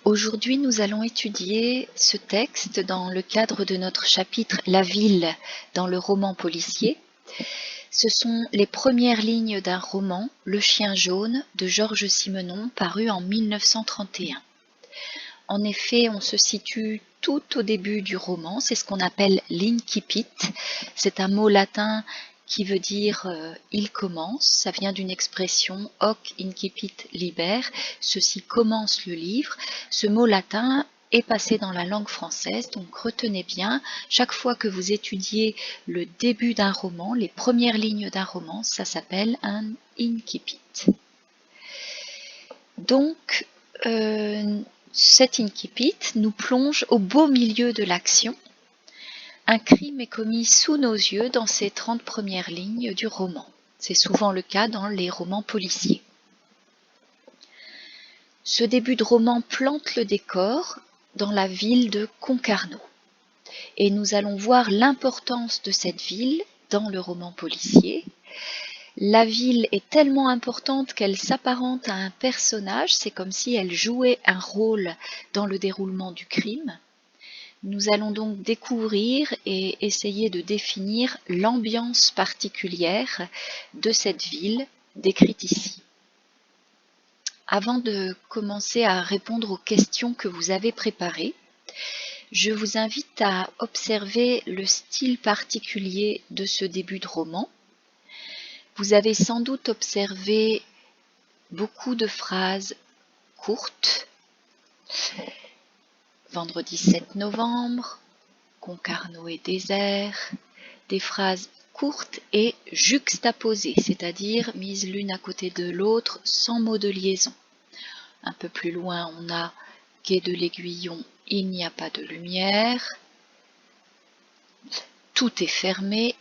Aujourd'hui, nous allons étudier ce texte dans le cadre de notre chapitre « La ville » dans le roman policier. Ce sont les premières lignes d'un roman, Le chien jaune, de Georges Simenon, paru en 1931. En effet, on se situe tout au début du roman, c'est ce qu'on appelle l'incipit. C'est un mot latin qui veut dire il commence, ça vient d'une expression hoc incipit liber, ceci commence le livre. Ce mot latin est passé dans la langue française, donc retenez bien, chaque fois que vous étudiez le début d'un roman, les premières lignes d'un roman, ça s'appelle un incipit. Donc, cet incipit nous plonge au beau milieu de l'action. Un crime est commis sous nos yeux dans ces 30 premières lignes du roman. C'est souvent le cas dans les romans policiers. Ce début de roman plante le décor dans la ville de Concarneau. Et nous allons voir l'importance de cette ville dans le roman policier. La ville est tellement importante qu'elle s'apparente à un personnage, c'est comme si elle jouait un rôle dans le déroulement du crime. Nous allons donc découvrir et essayer de définir l'ambiance particulière de cette ville décrite ici. Avant de commencer à répondre aux questions que vous avez préparées, je vous invite à observer le style particulier de ce début de roman. Vous avez sans doute observé beaucoup de phrases courtes. Vendredi 7 novembre, Concarneau est désert, des phrases courtes et juxtaposées, c'est-à-dire mises l'une à côté de l'autre sans mot de liaison. Un peu plus loin, on a quai de l'Aiguillon, il n'y a pas de lumière, tout est fermé.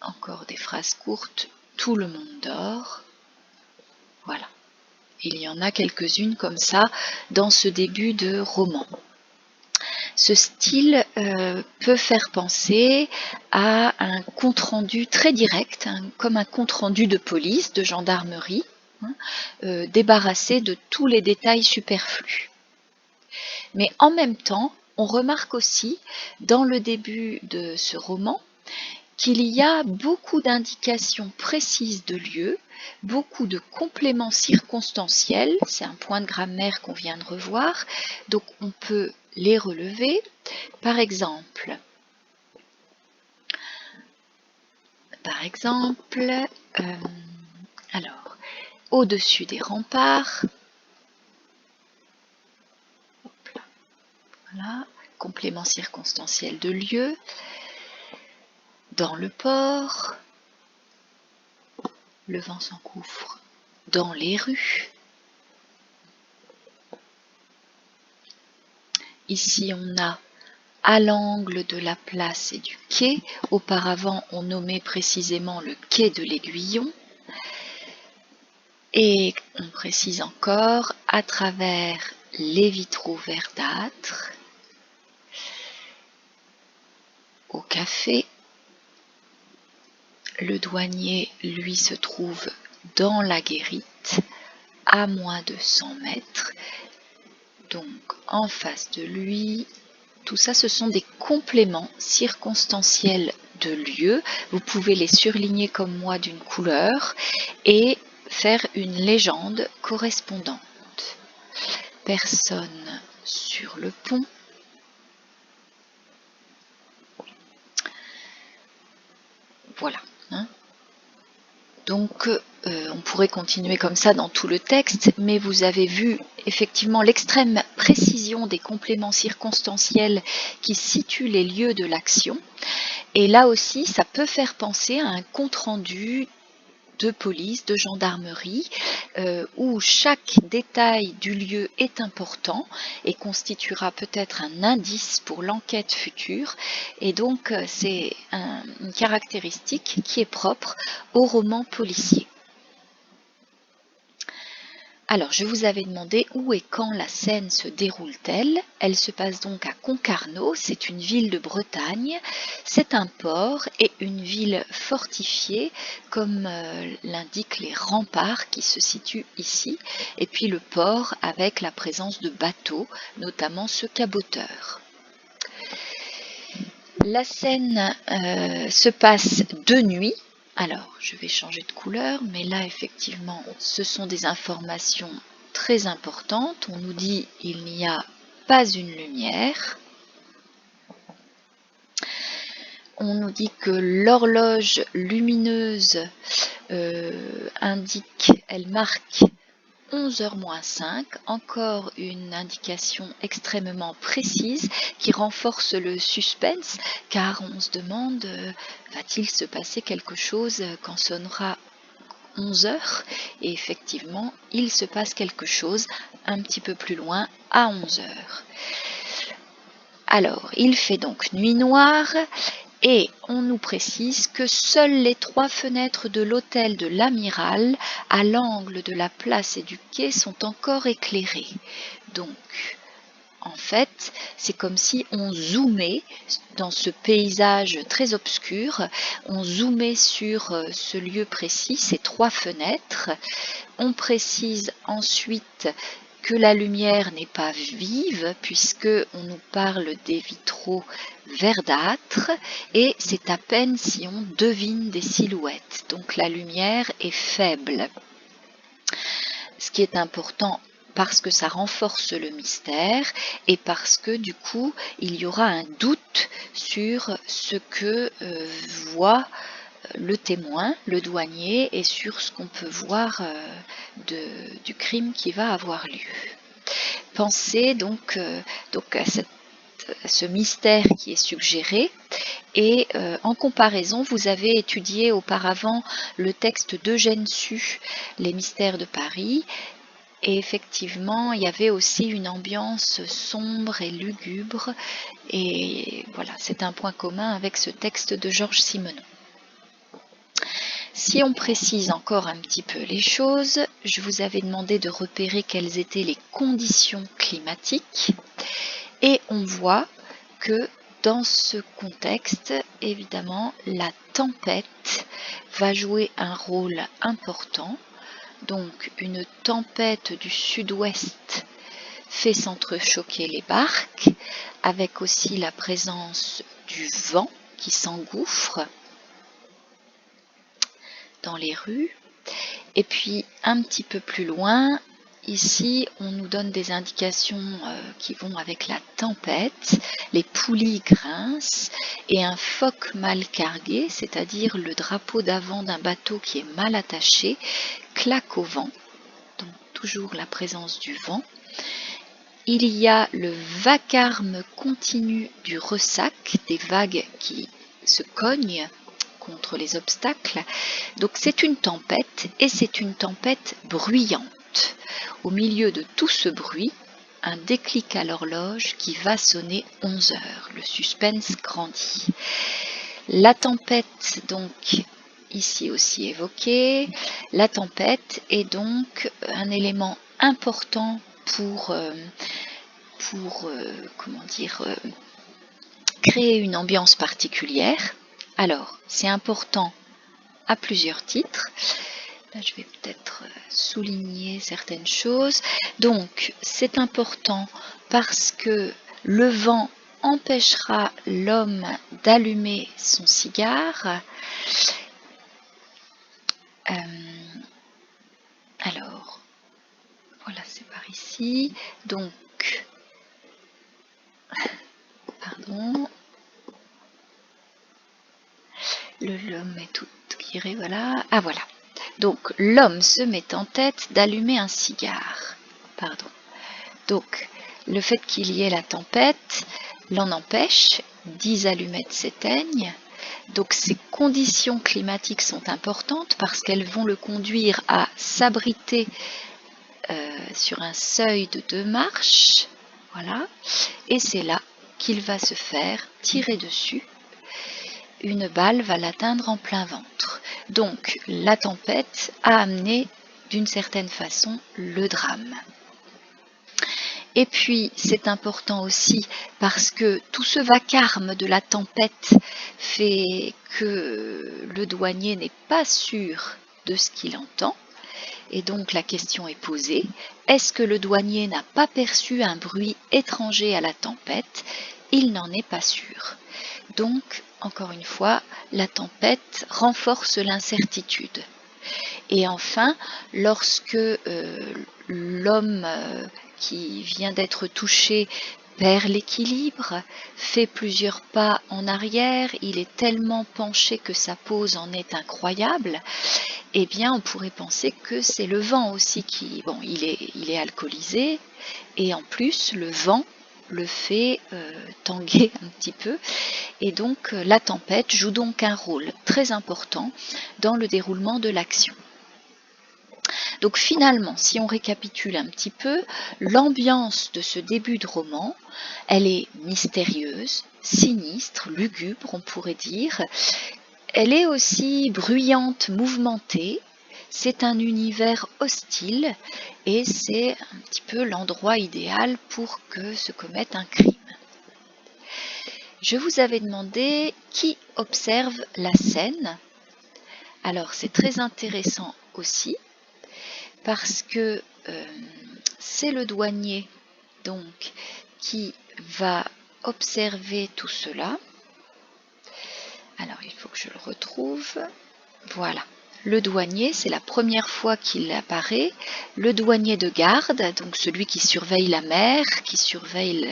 Encore des phrases courtes, tout le monde dort. Voilà. Il y en a quelques-unes comme ça dans ce début de roman. Ce style peut faire penser à un compte-rendu très direct, comme un compte-rendu de police, de gendarmerie, débarrassé de tous les détails superflus. Mais en même temps, on remarque aussi dans le début de ce roman qu'il y a beaucoup d'indications précises de lieux, beaucoup de compléments circonstanciels, c'est un point de grammaire qu'on vient de revoir, donc on peut les relever. Par exemple, alors, au-dessus des remparts, voilà, complément circonstanciel de lieu, dans le port, le vent s'engouffre dans les rues. Ici, on a à l'angle de la place et du quai. Auparavant, on nommait précisément le quai de l'Aiguillon. Et on précise encore à travers les vitraux verdâtres, au café. Le douanier, lui, se trouve dans la guérite, à moins de 100 mètres. Donc, en face de lui, tout ça, ce sont des compléments circonstanciels de lieu. Vous pouvez les surligner comme moi d'une couleur et faire une légende correspondante. Personne sur le pont. Voilà. Donc, on pourrait continuer comme ça dans tout le texte, mais vous avez vu effectivement l'extrême précision des compléments circonstanciels qui situent les lieux de l'action. Et là aussi, ça peut faire penser à un compte-rendu de police, de gendarmerie, où chaque détail du lieu est important et constituera peut-être un indice pour l'enquête future. Et donc, c'est une caractéristique qui est propre au roman policier. Alors, je vous avais demandé où et quand la scène se déroule-t-elle. Elle se passe donc à Concarneau, c'est une ville de Bretagne, c'est un port et une ville fortifiée, comme l'indiquent les remparts qui se situent ici, et puis le port avec la présence de bateaux, notamment ce caboteur. La scène se passe de nuit. Alors, je vais changer de couleur, mais là, effectivement, ce sont des informations très importantes. On nous dit qu'il n'y a pas une lumière. On nous dit que l'horloge lumineuse elle marque 11h moins 5, encore une indication extrêmement précise qui renforce le suspense, car on se demande, va-t-il se passer quelque chose quand sonnera 11h? Et effectivement, il se passe quelque chose un petit peu plus loin, à 11h. Alors, il fait donc nuit noire, et on nous précise que seules les 3 fenêtres de l'hôtel de l'Amiral, à l'angle de la place et du quai, sont encore éclairées. Donc, en fait, c'est comme si on zoomait dans ce paysage très obscur, on zoomait sur ce lieu précis, ces 3 fenêtres. On précise ensuite que la lumière n'est pas vive puisque on nous parle des vitraux verdâtres et c'est à peine si on devine des silhouettes. Donc la lumière est faible. Ce qui est important parce que ça renforce le mystère et parce que du coup il y aura un doute sur ce que voit le témoin, le douanier, et sur ce qu'on peut voir du crime qui va avoir lieu. Pensez donc à ce mystère qui est suggéré, et en comparaison, vous avez étudié auparavant le texte d'Eugène Sue, Les mystères de Paris, et effectivement, il y avait aussi une ambiance sombre et lugubre, et voilà, c'est un point commun avec ce texte de Georges Simenon. Si on précise encore un petit peu les choses, je vous avais demandé de repérer quelles étaient les conditions climatiques et on voit que dans ce contexte, évidemment, la tempête va jouer un rôle important. Donc une tempête du sud-ouest fait s'entrechoquer les barques, avec aussi la présence du vent qui s'engouffre dans les rues. Et puis un petit peu plus loin, ici on nous donne des indications qui vont avec la tempête. Les poulies grincent et un foc mal cargué, c'est-à-dire le drapeau d'avant d'un bateau qui est mal attaché, claque au vent. Donc toujours la présence du vent. Il y a le vacarme continu du ressac, des vagues qui se cognent contre les obstacles. Donc c'est une tempête et c'est une tempête bruyante. Au milieu de tout ce bruit, un déclic à l'horloge qui va sonner 11 heures. Le suspense grandit. La tempête, donc, ici aussi évoquée, la tempête est donc un élément important pour créer une ambiance particulière. Alors, c'est important à plusieurs titres. Là, je vais peut-être souligner certaines choses. Donc, c'est important parce que le vent empêchera l'homme d'allumer son cigare. Alors, voilà, c'est par ici. Donc, pardon. L'homme est tout tiré, voilà. Ah, voilà. Donc, l'homme se met en tête d'allumer un cigare. Pardon. Donc, le fait qu'il y ait la tempête l'en empêche. 10 allumettes s'éteignent. Donc, ces conditions climatiques sont importantes parce qu'elles vont le conduire à s'abriter sur un seuil de 2 marches. Voilà. Et c'est là qu'il va se faire tirer dessus. Une balle va l'atteindre en plein ventre. Donc, la tempête a amené d'une certaine façon le drame. Et puis, c'est important aussi parce que tout ce vacarme de la tempête fait que le douanier n'est pas sûr de ce qu'il entend. Et donc la question est posée, est-ce que le douanier n'a pas perçu un bruit étranger à la tempête? Il n'en est pas sûr. Donc, encore une fois, la tempête renforce l'incertitude. Et enfin, lorsque l'homme qui vient d'être touché perd l'équilibre, fait plusieurs pas en arrière, il est tellement penché que sa pose en est incroyable, eh bien on pourrait penser que c'est le vent aussi qui... Bon, il est alcoolisé, et en plus le vent le fait tanguer un petit peu, et donc la tempête joue donc un rôle très important dans le déroulement de l'action. Donc finalement, si on récapitule un petit peu, l'ambiance de ce début de roman, elle est mystérieuse, sinistre, lugubre, on pourrait dire. Elle est aussi bruyante, mouvementée. C'est un univers hostile et c'est un petit peu l'endroit idéal pour que se commette un crime. Je vous avais demandé qui observe la scène. Alors c'est très intéressant aussi parce que c'est le douanier donc qui va observer tout cela. Alors il faut que je le retrouve. Voilà. Le douanier, c'est la première fois qu'il apparaît. Le douanier de garde, donc celui qui surveille la mer, qui surveille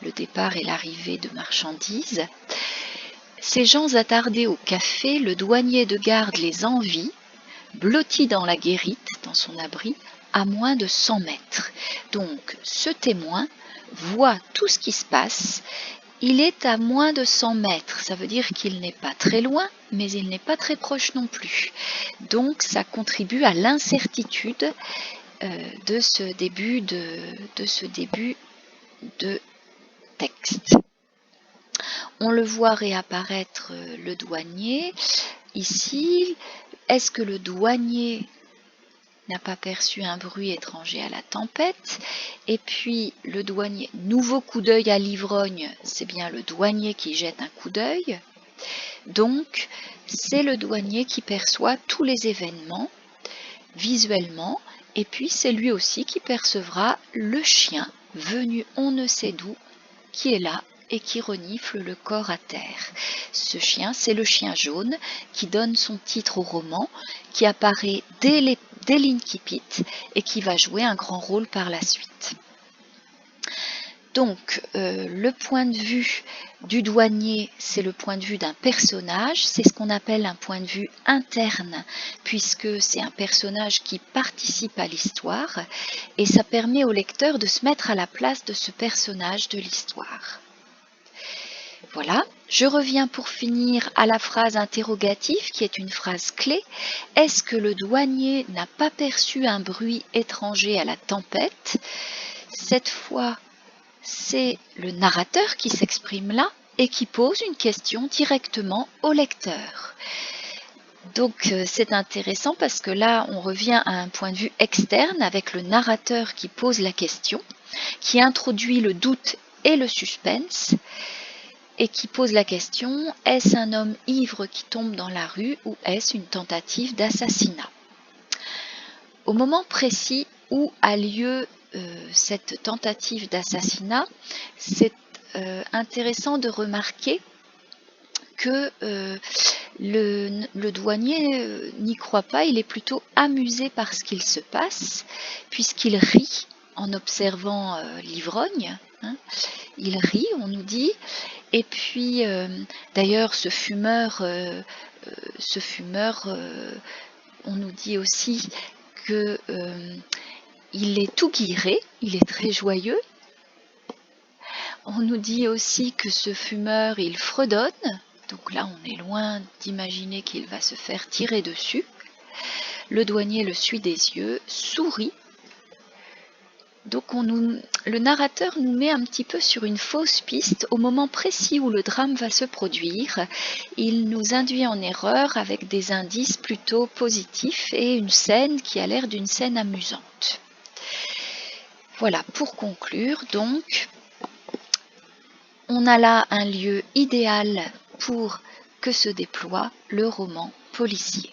le départ et l'arrivée de marchandises. Ces gens attardés au café, le douanier de garde les envie, blotti dans la guérite, dans son abri, à moins de 100 mètres. Donc, ce témoin voit tout ce qui se passe. Il est à moins de 100 mètres, ça veut dire qu'il n'est pas très loin, mais il n'est pas très proche non plus. Donc, ça contribue à l'incertitude de ce début de texte. On le voit réapparaître le douanier. Ici, est-ce que le douanier n'a pas perçu un bruit étranger à la tempête? Et puis le douanier, nouveau coup d'œil à l'ivrogne, c'est bien le douanier qui jette un coup d'œil. Donc c'est le douanier qui perçoit tous les événements visuellement, et puis c'est lui aussi qui percevra le chien venu on ne sait d'où, qui est là et qui renifle le corps à terre. Ce chien, c'est le chien jaune qui donne son titre au roman, qui apparaît dès l'incipit et qui va jouer un grand rôle par la suite. Donc, le point de vue du douanier, c'est le point de vue d'un personnage, c'est ce qu'on appelle un point de vue interne, puisque c'est un personnage qui participe à l'histoire, et ça permet au lecteur de se mettre à la place de ce personnage de l'histoire. Voilà, je reviens pour finir à la phrase interrogative qui est une phrase clé. Est-ce que le douanier n'a pas perçu un bruit étranger à la tempête? Cette fois, c'est le narrateur qui s'exprime là et qui pose une question directement au lecteur. Donc c'est intéressant parce que là on revient à un point de vue externe avec le narrateur qui pose la question, qui introduit le doute et le suspense, et qui pose la question, est-ce un homme ivre qui tombe dans la rue ou est-ce une tentative d'assassinat? Au moment précis où a lieu cette tentative d'assassinat, c'est intéressant de remarquer que le douanier n'y croit pas, il est plutôt amusé par ce qu'il se passe, puisqu'il rit en observant l'ivrogne. Il rit, on nous dit, et puis d'ailleurs ce fumeur, on nous dit aussi que il est tout guiré, il est très joyeux. On nous dit aussi que ce fumeur, il fredonne, donc là on est loin d'imaginer qu'il va se faire tirer dessus. Le douanier le suit des yeux, sourit, Donc le narrateur nous met un petit peu sur une fausse piste au moment précis où le drame va se produire. Il nous induit en erreur avec des indices plutôt positifs et une scène qui a l'air d'une scène amusante. Voilà, pour conclure donc, on a là un lieu idéal pour que se déploie le roman policier.